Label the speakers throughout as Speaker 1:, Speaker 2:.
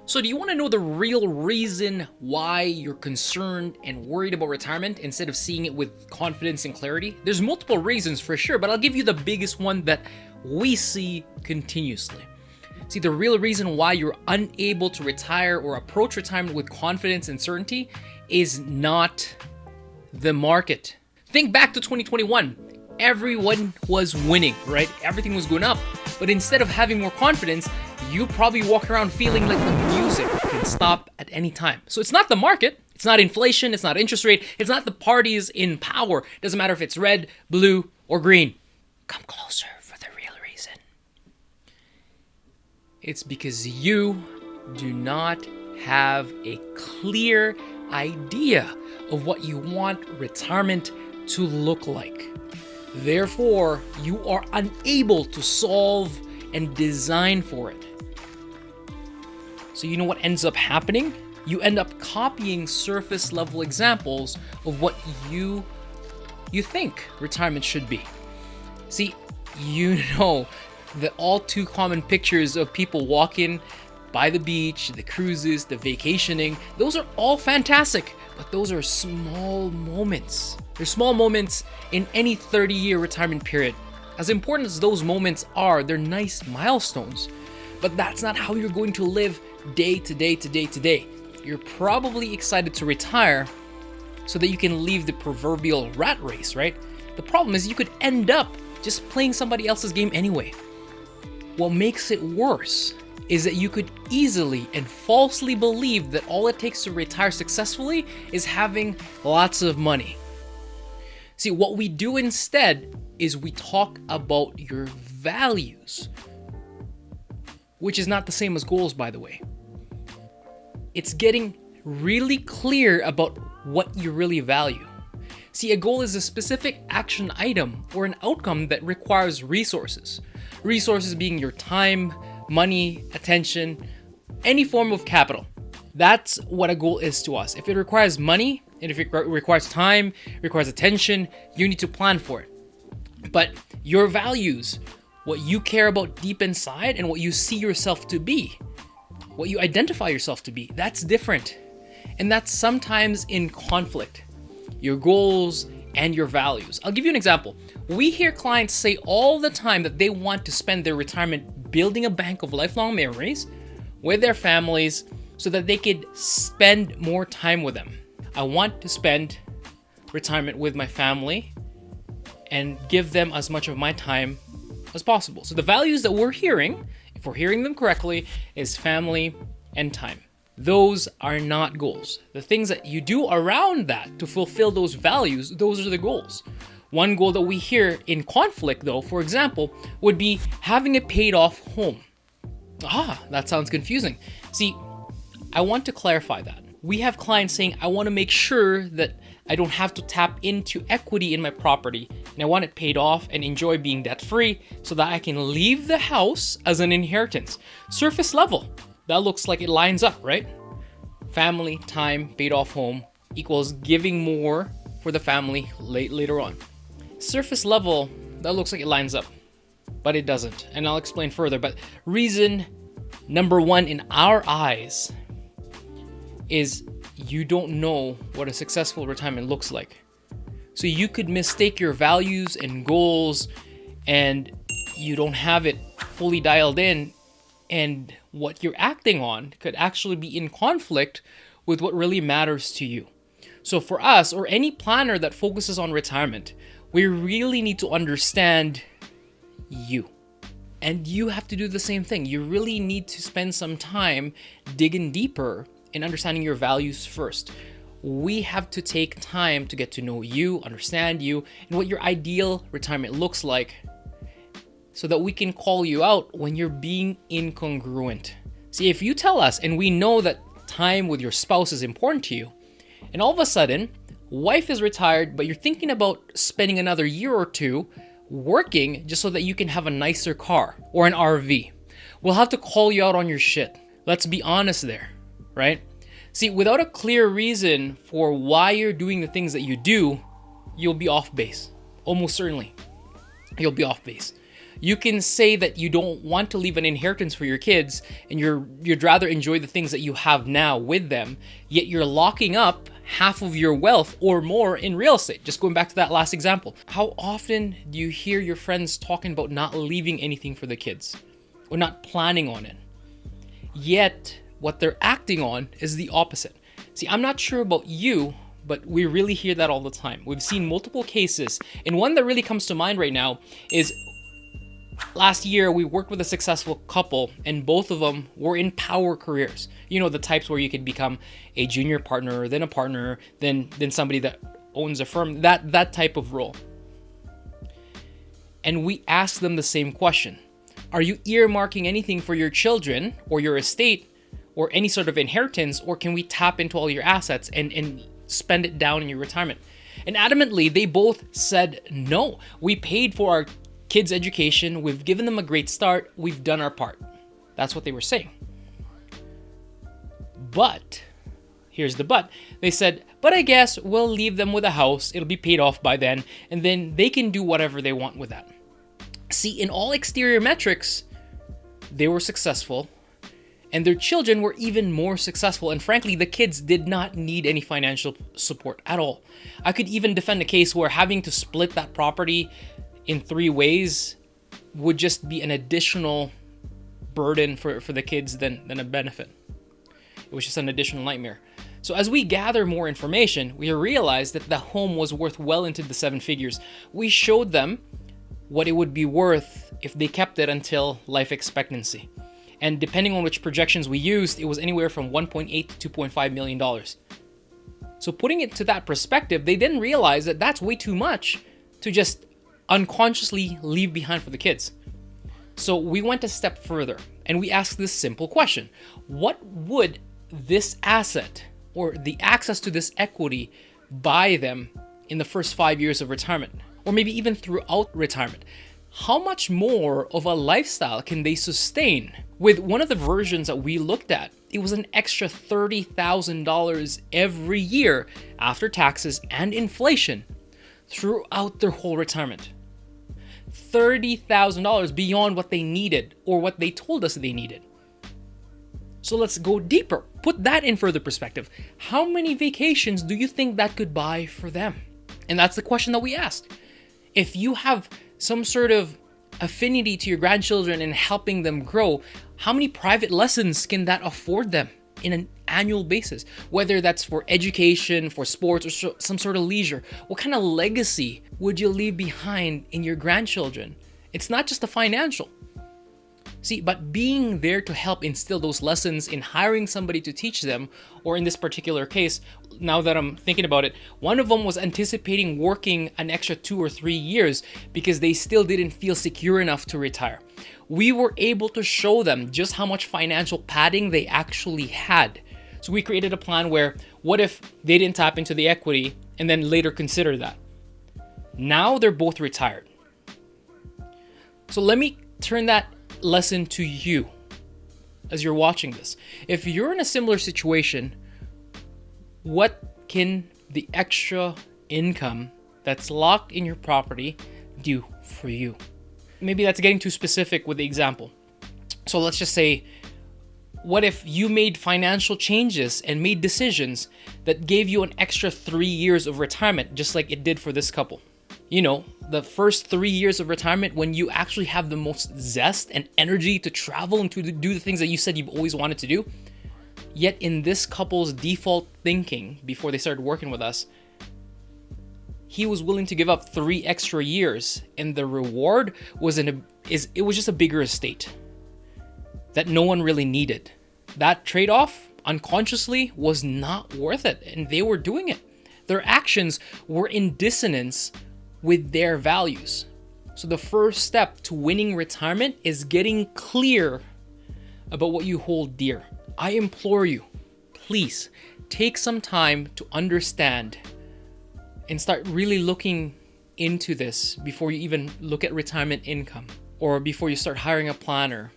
Speaker 1: So, do you want to know the real reason why you're concerned and worried about retirement instead of seeing it with confidence and clarity? There's multiple reasons for sure, but I'll give you the biggest one that we see continuously. See, the real reason why you're unable to retire or approach retirement with confidence and certainty is not the market. Think back to 2021. Everyone was winning, right? Everything was going up. But instead of having more confidence, you probably walk around feeling like the music can stop at any time. So it's not the market, it's not inflation, it's not interest rate, it's not the parties in power. It doesn't matter if it's red, blue, or green. Come closer for the real reason. It's because you do not have a clear idea of what you want retirement to look like. Therefore, you are unable to solve and design for it. So you know what ends up happening? You end up copying surface level examples of what you think retirement should be. See, you know the all too common pictures of people walking by the beach, the cruises, the vacationing, those are all fantastic, but those are small moments. They're small moments in any 30-year retirement period. As important as those moments are, they're nice milestones, but that's not how you're going to live day to day to day to day. You're probably excited to retire so that you can leave the proverbial rat race, right? The problem is you could end up just playing somebody else's game anyway. What makes it worse is that you could easily and falsely believe that all it takes to retire successfully is having lots of money. See, what we do instead is we talk about your values, which is not the same as goals, by the way. It's getting really clear about what you really value. See, a goal is a specific action item or an outcome that requires resources. Resources being your time, money, attention, any form of capital. That's what a goal is to us. If it requires money, and if it requires time, requires attention, you need to plan for it. But your values, what you care about deep inside and what you see yourself to be, what you identify yourself to be, that's different. And that's sometimes in conflict, your goals and your values. I'll give you an example. We hear clients say all the time that they want to spend their retirement building a bank of lifelong memories with their families so that they could spend more time with them. I want to spend retirement with my family and give them as much of my time as possible. So the values that we're hearing, if we're hearing them correctly, is family and time. Those are not goals. The things that you do around that to fulfill those values, those are the goals. One goal that we hear in conflict, though, for example, would be having a paid off home. That sounds confusing. See, I want to clarify that. We have clients saying, I want to make sure that I don't have to tap into equity in my property, and I want it paid off and enjoy being debt free so that I can leave the house as an inheritance. Surface level, that looks like it lines up, right? Family, time, paid off home equals giving more for the family later on. Surface level, that looks like it lines up, but it doesn't. And I'll explain further. But reason number one in our eyes is you don't know what a successful retirement looks like. So you could mistake your values and goals and you don't have it fully dialed in, and what you're acting on could actually be in conflict with what really matters to you. So for us, or any planner that focuses on retirement, we really need to understand you. And you have to do the same thing. You really need to spend some time digging deeper and understanding your values first. We have to take time to get to know you, understand you, and what your ideal retirement looks like so that we can call you out when you're being incongruent. See, if you tell us and we know that time with your spouse is important to you, and all of a sudden, wife is retired, but you're thinking about spending another year or two working just so that you can have a nicer car or an RV, we'll have to call you out on your shit. Let's be honest there, right? See, without a clear reason for why you're doing the things that you do, you'll be off base. Almost certainly, you'll be off base. You can say that you don't want to leave an inheritance for your kids and you'd rather enjoy the things that you have now with them, yet you're locking up half of your wealth or more in real estate. Just going back to that last example. How often do you hear your friends talking about not leaving anything for the kids or not planning on it? Yet what they're acting on is the opposite. See, I'm not sure about you, but we really hear that all the time. We've seen multiple cases, and one that really comes to mind right now is last year we worked with a successful couple, and both of them were in power careers. You know, the types where you could become a junior partner, then a partner, then somebody that owns a firm, that type of role. And we asked them the same question. Are you earmarking anything for your children or your estate or any sort of inheritance, or can we tap into all your assets and spend it down in your retirement? And adamantly, they both said no. We paid for our kids' education. We've given them a great start. We've done our part. That's what they were saying. But, here's the but. They said, but I guess we'll leave them with a house. It'll be paid off by then. And then they can do whatever they want with that. See, in all exterior metrics, they were successful. And their children were even more successful. And frankly, the kids did not need any financial support at all. I could even defend a case where having to split that property in 3 ways would just be an additional burden for the kids than a benefit. It was just an additional nightmare. So as we gather more information, we realized that the home was worth well into the 7 figures. We showed them what it would be worth if they kept it until life expectancy. And depending on which projections we used, it was anywhere from $1.8 to $2.5 million. So putting it to that perspective, they then realized that that's way too much to just unconsciously leave behind for the kids. So we went a step further and we asked this simple question. What would this asset or the access to this equity buy them in the first 5 years of retirement? Or maybe even throughout retirement? How much more of a lifestyle can they sustain? With one of the versions that we looked at, it was an extra $30,000 every year after taxes and inflation throughout their whole retirement. $30,000 beyond what they needed or what they told us they needed. So let's go deeper. Put that in further perspective. How many vacations do you think that could buy for them? And that's the question that we asked. If you have some sort of affinity to your grandchildren and helping them grow, how many private lessons can that afford them in an annual basis? Whether that's for education, for sports, or some sort of leisure. What kind of legacy would you leave behind in your grandchildren? It's not just the financial. See, but being there to help instill those lessons in hiring somebody to teach them, or in this particular case, now that I'm thinking about it, one of them was anticipating working an extra 2 or 3 years because they still didn't feel secure enough to retire. We were able to show them just how much financial padding they actually had. So we created a plan where, what if they didn't tap into the equity and then later consider that? Now they're both retired. So let me turn that lesson to you as you're watching this. If you're in a similar situation, what can the extra income that's locked in your property do for you? Maybe that's getting too specific with the example. So let's just say, what if you made financial changes and made decisions that gave you an extra 3 years of retirement, just like it did for this couple? You know, the first 3 years of retirement when you actually have the most zest and energy to travel and to do the things that you said you've always wanted to do. Yet in this couple's default thinking before they started working with us, he was willing to give up 3 extra years, and the reward was it was just a bigger estate that no one really needed. That trade-off unconsciously was not worth it, and they were doing it. Their actions were in dissonance with their values. So the first step to winning retirement is getting clear about what you hold dear. I implore you, please take some time to understand and start really looking into this before you even look at retirement income or before you start hiring a planner.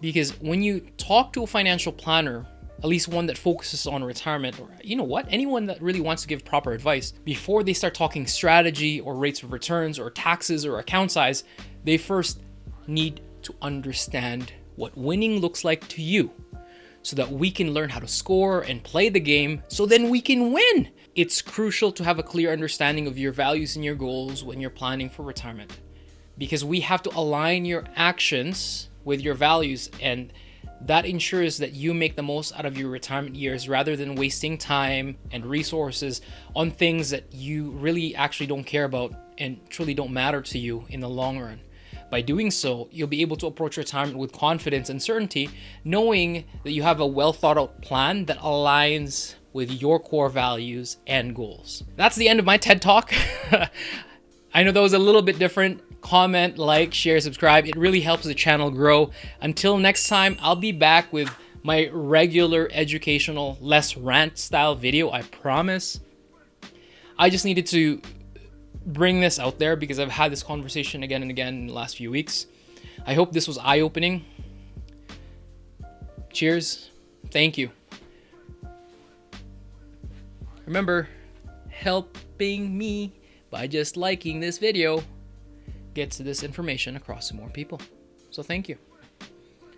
Speaker 1: Because when you talk to a financial planner, at least one that focuses on retirement, or you know what, anyone that really wants to give proper advice, before they start talking strategy or rates of returns or taxes or account size, they first need to understand what winning looks like to you, so that we can learn how to score and play the game, so then we can win. It's crucial to have a clear understanding of your values and your goals when you're planning for retirement, because we have to align your actions with your values, and that ensures that you make the most out of your retirement years rather than wasting time and resources on things that you really actually don't care about and truly don't matter to you in the long run. By doing so, you'll be able to approach retirement with confidence and certainty, knowing that you have a well thought out plan that aligns with your core values and goals. That's the end of my TED Talk. I know that was a little bit different. Comment, like, share, subscribe. It really helps the channel grow. Until next time, I'll be back with my regular educational, less rant style video, I promise. I just needed to bring this out there because I've had this conversation again and again in the last few weeks. I hope this was eye-opening. Cheers. Thank you. Remember, helping me by just liking this video gets this information across to more people. So thank you.